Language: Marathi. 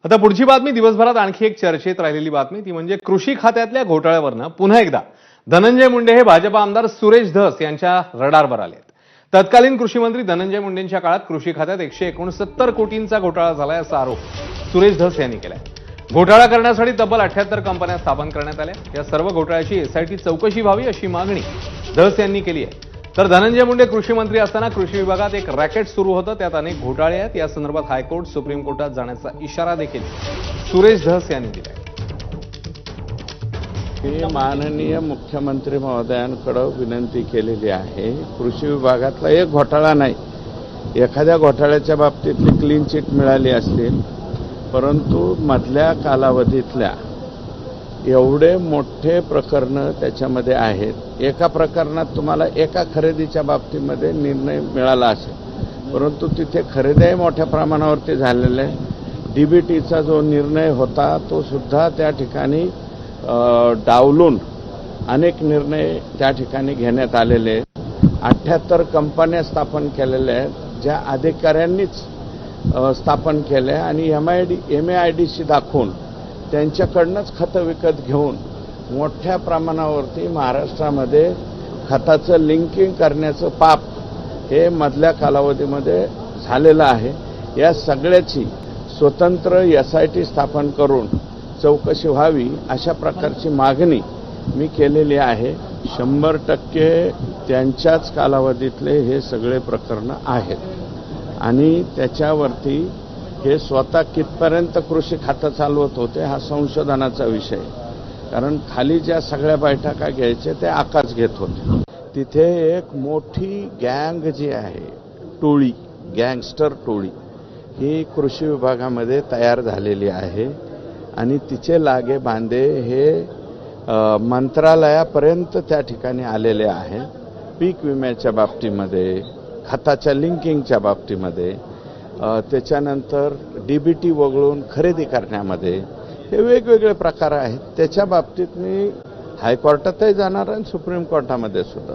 आता पुढची बातमी दिवसभरात आणखी एक चर्चेत राहिलेली बातमी ती म्हणजे कृषी खात्यातल्या घोटाळ्यावरनं पुन्हा एकदा धनंजय मुंडे हे भाजपा आमदार सुरेश धस यांच्या रडारवर आलेत। तत्कालीन कृषी मंत्री धनंजय मुंडेंच्या काळात कृषी खात्यात 169 कोटींचा घोटाळा झालाय असा आरोप सुरेश धस यांनी केलाय। घोटाळा करण्यासाठी तब्बल 78 कंपन्या स्थापन करण्यात आल्या। या सर्व घोटाळ्याची एसआयटी चौकशी व्हावी अशी मागणी धस यांनी केली आहे। तर धनंजय मुंडे कृषी मंत्री असताना कृषी विभागात एक रॅकेट सुरू होतं, त्यात अनेक घोटाळे आहेत। या संदर्भात हायकोर्ट सुप्रीम कोर्टात जाण्याचा इशारा देखील सुरेश धस यांनी दिलाय। माननीय मुख्यमंत्री महोदयांकडे विनंती केलेली आहे। कृषी विभागातला एक घोटाळा नाही, एखाद्या घोटाळ्याच्या बाबतीतली क्लीन चिट मिळाली असतील, परंतु मधल्या कालावधीतल्या एवढे मोठे प्रकरण त्याच्यामध्ये आहेत। एका प्रकरणात तुम्हाला एका खरेदीच्या बाबतीमध्ये निर्णय मिळाला असेल, परंतु तिथे खरेदी मोठ्या प्रमाणावरती झालेल्या आहे। डीबीटीचा जो निर्णय होता तो सुद्धा त्या ठिकाणी डावलून अनेक निर्णय त्या ठिकाणी घेण्यात आलेले आहेत। 78 कंपन्या स्थापन केलेल्या आहेत, ज्या अधिकाऱ्यांनीच स्थापन केल्या आणि MAIDC दाखवून त्यांच्याकडनंच खतं विकत घेऊन मोठ्या प्रमाणावरती महाराष्ट्रामध्ये खताचं लिंकिंग करण्याचं पाप हे मधल्या कालावधीमध्ये झालेलं आहे। या सगळ्याची स्वतंत्र SIT स्थापन करून चौकशी व्हावी अशा प्रकारची मागणी मी केलेली आहे। 100% त्यांच्याच कालावधीतले हे सगळे प्रकरण आहेत आणि त्याच्यावरती हे स्वतः कितपर्यंत कृषी खातं चालवत होते हा संशोधनाचा विषय, कारण खाली ज्या सगळ्या बैठका घ्यायचे ते आकाश घेत होते। तिथे एक मोठी गँग जी आहे, टोळी, गँगस्टर टोळी ही कृषी विभागामध्ये तयार झालेली आहे आणि तिचे लागे बांधे हे मंत्रालयापर्यंत त्या ठिकाणी आलेले आहे। पीक विम्याच्या बाबतीमध्ये, खताच्या लिंकिंगच्या बाबतीमध्ये, त्याच्यानंतर DBT वगळून खरेदी करण्यामध्ये हे वेगवेगळे प्रकार आहेत। त्याच्या बाबतीत मी हायकोर्टातही जाणार आणि सुप्रीम कोर्टामध्ये सुद्धा।